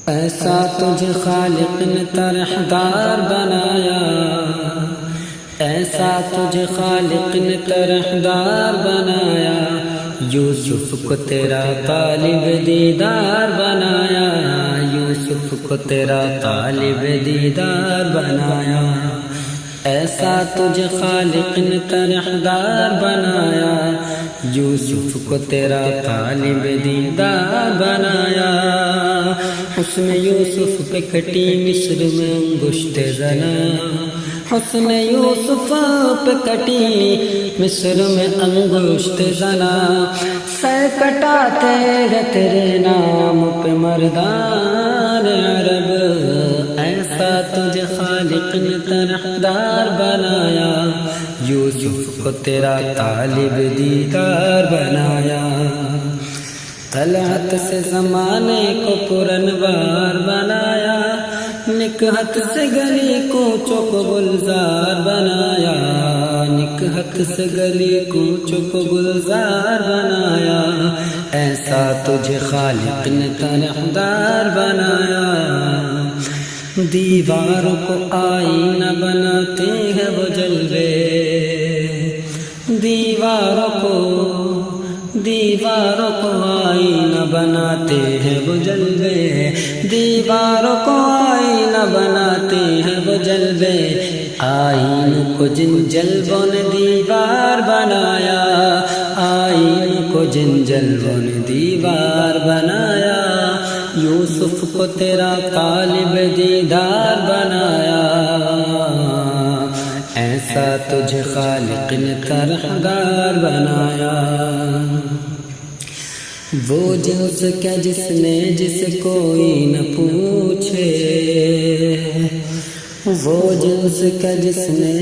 ایسا تجھے خالق نے طرحدار بنایا، ایسا تجھے خالق نے طرحدار بنایا، یوسف کو تیرا طالب دیدار بنایا، یوسف کو تیرا طالب دیدار بنایا۔ ایسا تجھے خالق نے طرحدار بنایا، یوسف کو تیرا طالب دیدار بنایا۔ حسن یوسف پہ کٹی مصر میں انگشت زنا، حسن یوسف پہ کٹی مصر میں انگشت زنا، سر کٹاتے گے تیرے نام پہ مردان عرب۔ ایسا تجھے خالق نے طرحدار بنایا، یوسف کو تیرا طالب دیدار بنایا۔ طلعت سے زمانے کو پرانوار بنایا، نکہت سے گلی کوچوں کو گلزار بنایا، نکہت سے گلی کوچوں کو گلزار بنایا۔ ایسا تجھے خالق نے طرحدار بنایا۔ دیواروں کو آئینہ بناتے ہیں وہ جلوے، دیواروں کو آئینہ بناتے ہیں وہ جلوے، دیواروں کو آئینہ بناتے ہیں وہ جلوے۔ آئینہ کو جن جلووں نے دیوار بنایا، آئینہ کو جن جلووں نے دیوار بنایا، یوسف کو تیرا طالب دیدار بنایا۔ ایسا تجھے خالق نے طرحدار بنایا۔ وہ جنس کیا جس نے جس کوئی نہ پوچھے، وہ جنس کیا جس نے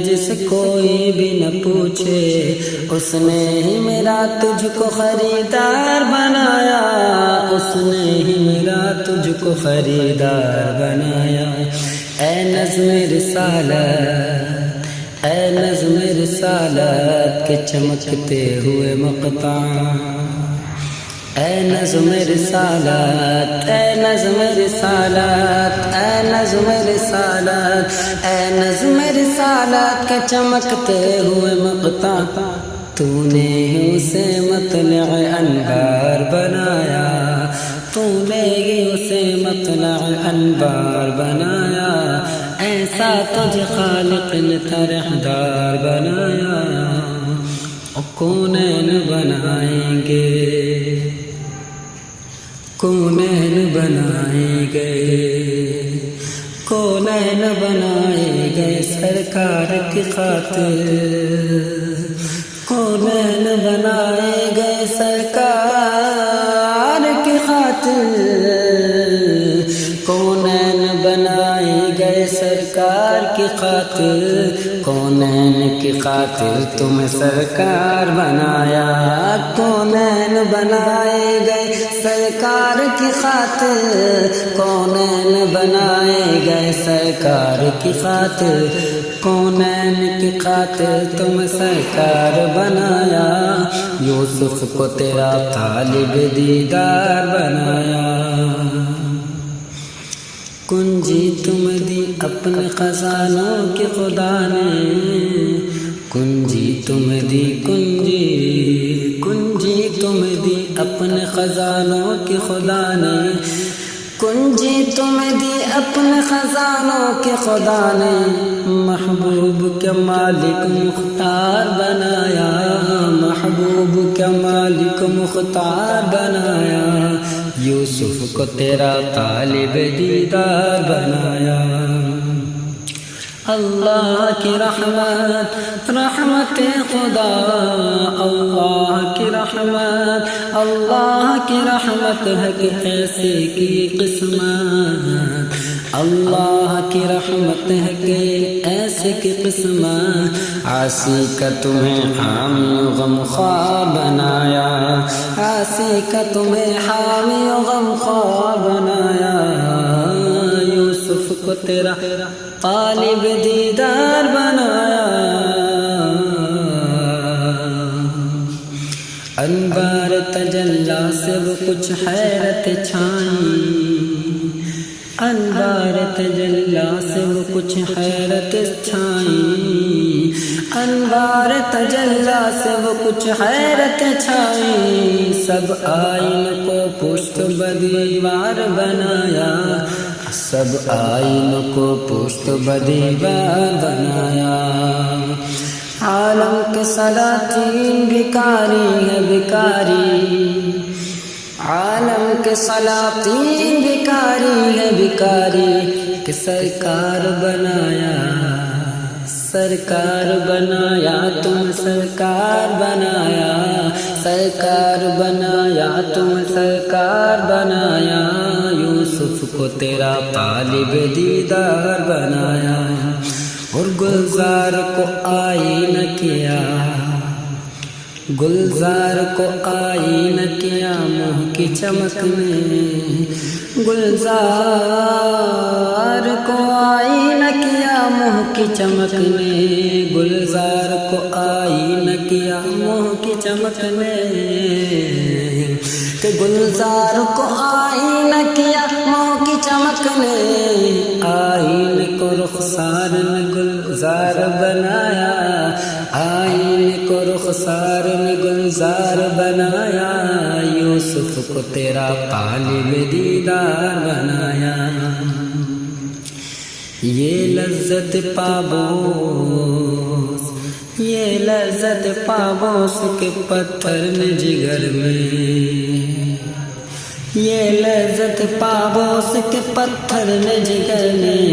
جس کوئی بھی نہ پوچھے، اس نے ہی میرا تجھ کو خریدار بنایا، اس نے ہی میرا تجھ کو خریدار بنایا۔ اے نظم رسالت، اے نظم رسالت کے چمکتے ہوئے مقطع، اے نظم رسالت، اے نظم رسالت، اے نظم رسالت، اے نظم رسالت کے چمکتے ہوئے مقطع، تو نے اسے مطلع انوار بنایا، تو نے اسے مطلع انوار بنایا۔ ایسا تجھے خالق نے طرحدار بنایا۔ کونین بنائیں گے، کونین بنائے گئے، کونین بنائے گئے سرکار کی خاطر، کونین بنائے گئے سرکار کی خاطر، کونین بنائے گئے سرکار کی خاطر، کونین کی خاطر تمہیں سرکار بنایا، کونین بنائے گئے سرکار کی خاطر، کونین بنائے گئے سرکار کی خاطر، کونین کی خاطر تمہیں سرکار بنایا، یوسف کو تیرا طالب دیدار بنایا۔ کنجی تم دی اپنے خزانوں کے خدا نے، کنجی تم دی کنجی تم دی اپنے خزانوں کے خدا نے، کنجی تم دی اپنے خزانوں کے خدا نے، محبوب کے مالک مختار بنایا، محبوب کے مالک مختار بنایا، یوسف کو تیرا طالب دیدار بنایا۔ اللہ کی رحمت، رحمت خدا، اللہ کی رحمت، اللہ کی رحمت ہے کہ ایسے کی قسمت، اللہ کی رحمت ہے کہ ایسے کی قسمت، عاصی کا تمہیں حامی و غمخوار بنایا، عاصی کا تمہیں حامی و غمخوار بنایا، یوسف کو تیرا طالب دیدار بنایا۔ انوار تجلی سے وہ کچھ حیرت چھائی، انوار تجلا سے وہ کچھ حیرت چھائی، انوار تجلا سے وہ کچھ حیرت چھائی، سب آئین کو پشت بدیوار بنایا، سب آئین کو پشت بدیوار بنایا۔ عالم کے سلاطین بھکاری ہے بھکاری، عالم کے سلاطین بھکاری ہے بھکاری، کہ سرکار بنایا، سرکار بنایا تم سرکار بنایا، سرکار بنایا تم سرکار بنایا، یوسف کو تیرا طالب دیدار بنایا، اور گلزار کو آئینہ کیا، گلزار کو آئینہ کیا منہ کی چمک میں، گلزار کو آئینہ کیا منہ کی چمک میں، گلزار کو آئینہ کیا منہ کی چمک میں، کہ گلزار کو آئینہ کیا منہ کی چمک میں، آئین کو رخسار نے گلزار بنایا، آئین کو رخسار نے گلزار بنایا، یوسف کو تیرا طالب دیدار بنایا۔ یہ لذت پابوس، یہ لذت پابوس کے پتھر نے جگر میں، یہ لذت پابوس کے پتھر نے جگر میں،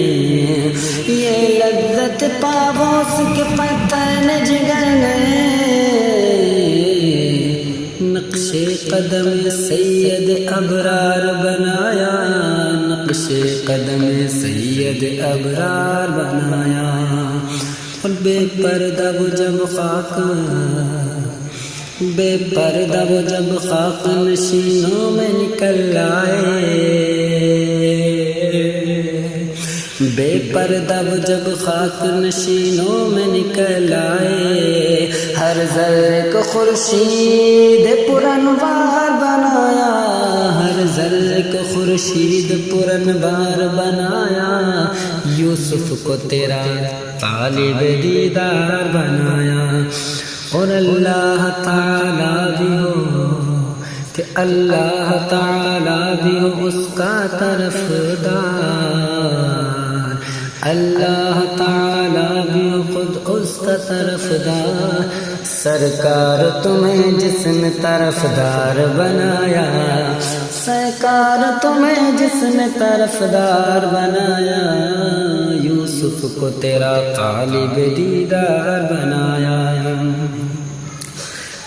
یہ لذت پابوس کے پتھر نے جگر میں، نقش قدم سید ابرار بنایا، نقش قدم سید ابرار بنایا، اور بے پردہ وہ جب خاک، بے پردہ وہ جب خاک نشینوں میں نکل آئے، بے پردہ وہ جب خاک نشینوں میں نکل آئے، ہر ذرے کو خورشید پرانوار بنایا، ہر ذرے کو خورشید پرانوار بنایا، یوسف کو تیرا طالب دیدار بنایا، اور اللہ تعالیٰ بھی ہو کہ اللہ تعالیٰ بھی ہو اس کا طرفدار، اللہ تعالیٰ بھی ہو خود اس کا طرفدار، سرکار تمہیں جس نے طرفدار بنایا، سرکار تمہیں جس نے طرفدار بنایا، یوسف کو تیرا طالب دیدار بنایا،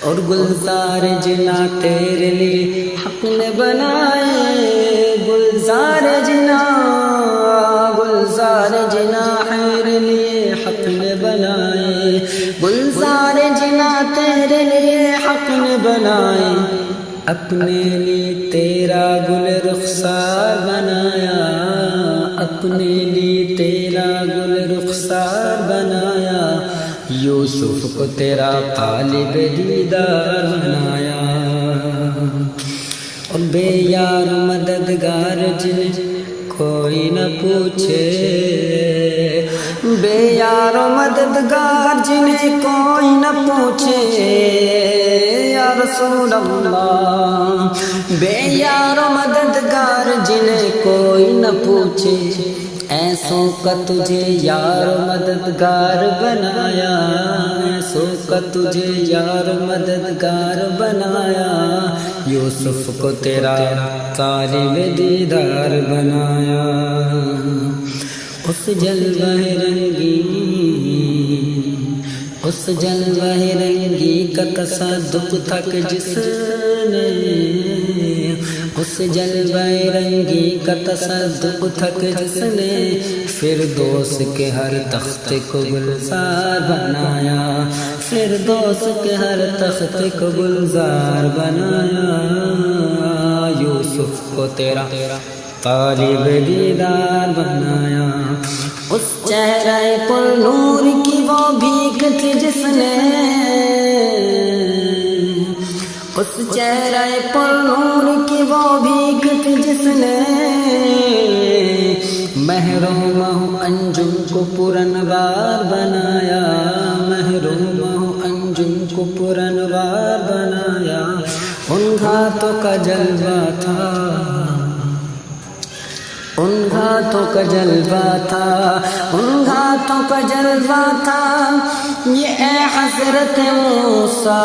اور گلزار جنا تیرے لیے حق نے بنائے، گلزار جنا، گلزار جنا تیرے لیے حق نے بنائے، گلزار جنا تیرے لیے حق نے بنائے، اپنے لیے تیرا گل رخسار بنایا، اپنے لیے تیرا گل رخسار بنایا، یوسف کو تیرا طالب دیدار بنایا، اور بے یار مددگار جنہیں کوئی نہ پوچھے، بے یار مددگار جنہیں کوئی نہ پوچھے، یا رسول اللہ، بے یار مددگار جنہیں کوئی نہ پوچھے، ایسوں کا تجھے یار مددگار بنایا، ایسوں کا تجھے یار مددگار بنایا، یوسف کو تیرا طالب دیدار بنایا، اس جلوہ رنگی، اس جلوہ رنگی کا تصدق تھا کہ جس نے، اس جلوہ رنگی کا تصدق تھا کہ جس نے، فردوس کے ہر تخت کو گلزار بنایا، فردوس کے ہر تخت کو گلزار بنایا، یوسف کو تیرا طالب دیدار بنایا، اس چہرہ پر نور کی وہ بھیک تھی جس نے، اس چہرہ پر نور کی وہ بھیک تھی جس نے، محروم ہوں انجم کو پرانوار بنایا، محروم ہوں انجم کو پرانوار بنایا، ان گھاتوں کا جلوہ تھا، ان گھاتوں کا جلوہ تھا، ان گھاتوں کا جلوہ تھا، یہ اے حضرت موسیٰ،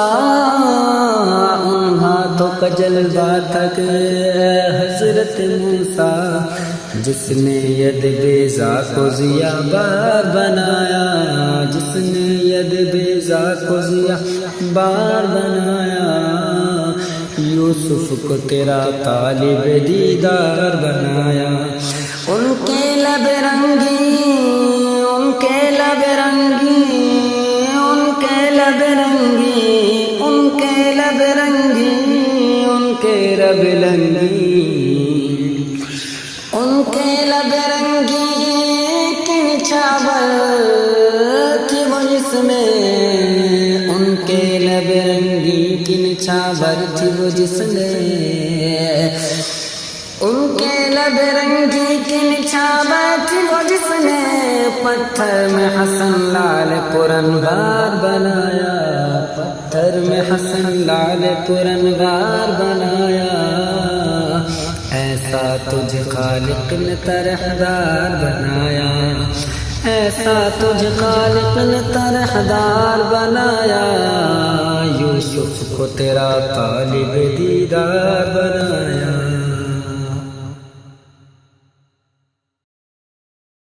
ان ہاتھوں کا جلوہ تھا کہ اے حضرت موسیٰ، جس نے ید بیضا کو ضیا بار بنایا، جس نے ید بیضا کو ضیا بار بنایا، یوسف کو تیرا طالب دیدار بنایا، ان کے لب رنگی، ان کے لب رنگی، ان کے لب رنگی، ان کے لب رنگی، ان کے لب رنگی، ان کے لب رنگی کی نچھاور تھی وہ جس میں، ان کے لب رنگی کی نچھاور تھی وہ جس نے، ان کے لب رنگی کی نچھاور تھی وہ جس نے، پتھر میں حسن لال پرانوار بنایا، پتھر میں حسن لال پرانوار بنایا، ایسا تجھ خالق نے طرحدار بنایا، ایسا تجھ خالق نے طرحدار بنایا، یوسف کو تیرا طالب دیدار بنایا۔